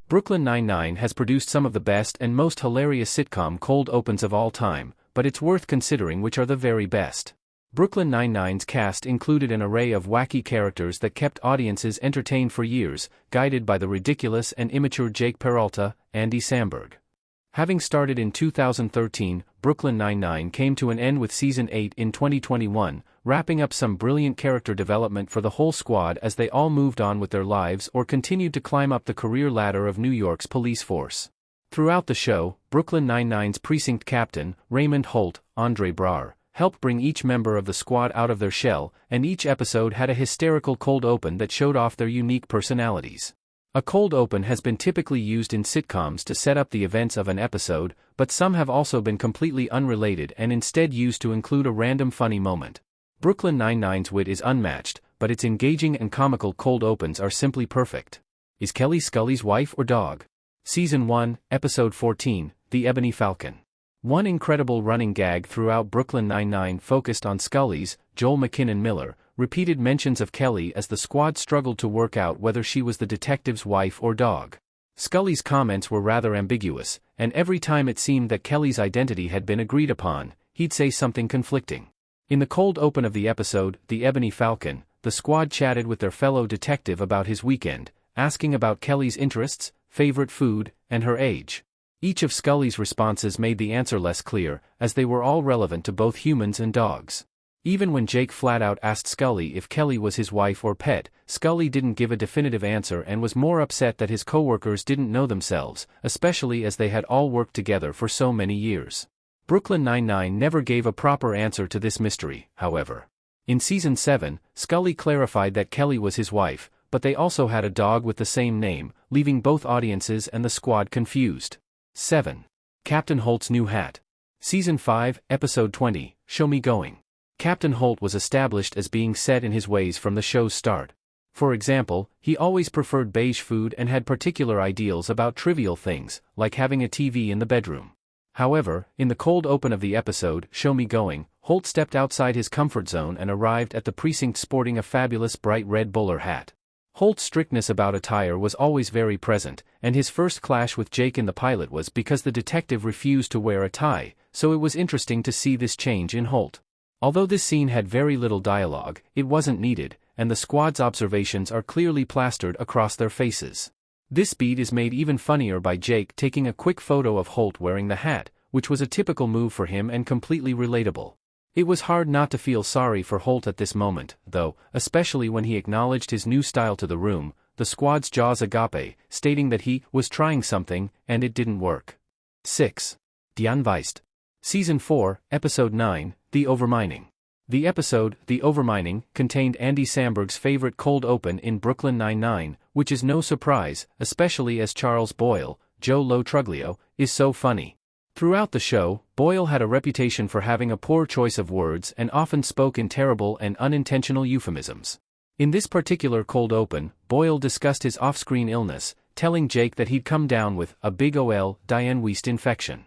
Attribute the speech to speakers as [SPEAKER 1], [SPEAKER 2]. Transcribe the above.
[SPEAKER 1] Brooklyn Nine-Nine has produced some of the best and most hilarious sitcom cold opens of all time, but it's worth considering which are the very best. Brooklyn Nine-Nine's cast included an array of wacky characters that kept audiences entertained for years, guided by the ridiculous and immature Jake Peralta, Andy Samberg. Having started in 2013, Brooklyn Nine-Nine came to an end with Season 8 in 2021, wrapping up some brilliant character development for the whole squad as they all moved on with their lives or continued to climb up the career ladder of New York's police force. Throughout the show, Brooklyn Nine-Nine's precinct captain, Raymond Holt, Andre Braugher, helped bring each member of the squad out of their shell, and each episode had a hysterical cold open that showed off their unique personalities. A cold open has been typically used in sitcoms to set up the events of an episode, but some have also been completely unrelated and instead used to include a random funny moment. Brooklyn Nine-Nine's wit is unmatched, but its engaging and comical cold opens are simply perfect. Is Kelly Scully's wife or dog? Season 1, Episode 14, The Ebony Falcon. One incredible running gag throughout Brooklyn Nine-Nine focused on Scully's, Joel McKinnon Miller, repeated mentions of Kelly as the squad struggled to work out whether she was the detective's wife or dog. Scully's comments were rather ambiguous, and every time it seemed that Kelly's identity had been agreed upon, he'd say something conflicting. In the cold open of the episode, The Ebony Falcon, the squad chatted with their fellow detective about his weekend, asking about Kelly's interests, favorite food, and her age. Each of Scully's responses made the answer less clear, as they were all relevant to both humans and dogs. Even when Jake flat out asked Scully if Kelly was his wife or pet, Scully didn't give a definitive answer and was more upset that his coworkers didn't know themselves, especially as they had all worked together for so many years. Brooklyn Nine-Nine never gave a proper answer to this mystery, however. In Season 7, Scully clarified that Kelly was his wife, but they also had a dog with the same name, leaving both audiences and the squad confused. 7. Captain Holt's new hat. Season 5, Episode 20, Show Me Going. Captain Holt was established as being set in his ways from the show's start. For example, he always preferred beige food and had particular ideals about trivial things, like having a TV in the bedroom. However, in the cold open of the episode, Show Me Going, Holt stepped outside his comfort zone and arrived at the precinct sporting a fabulous bright red bowler hat. Holt's strictness about attire was always very present, and his first clash with Jake in the pilot was because the detective refused to wear a tie, so it was interesting to see this change in Holt. Although this scene had very little dialogue, it wasn't needed, and the squad's observations are clearly plastered across their faces. This beat is made even funnier by Jake taking a quick photo of Holt wearing the hat, which was a typical move for him and completely relatable. It was hard not to feel sorry for Holt at this moment, though, especially when he acknowledged his new style to the room, the squad's jaws agape, stating that he was trying something, and it didn't work. 6. Die Anweist. Season 4, Episode 9, The Overmining. The episode, The Overmining, contained Andy Samberg's favorite cold open in Brooklyn Nine-Nine, which is no surprise, especially as Charles Boyle, Joe Lo Truglio, is so funny. Throughout the show, Boyle had a reputation for having a poor choice of words and often spoke in terrible and unintentional euphemisms. In this particular cold open, Boyle discussed his off-screen illness, telling Jake that he'd come down with a big ol' die Anweist infection.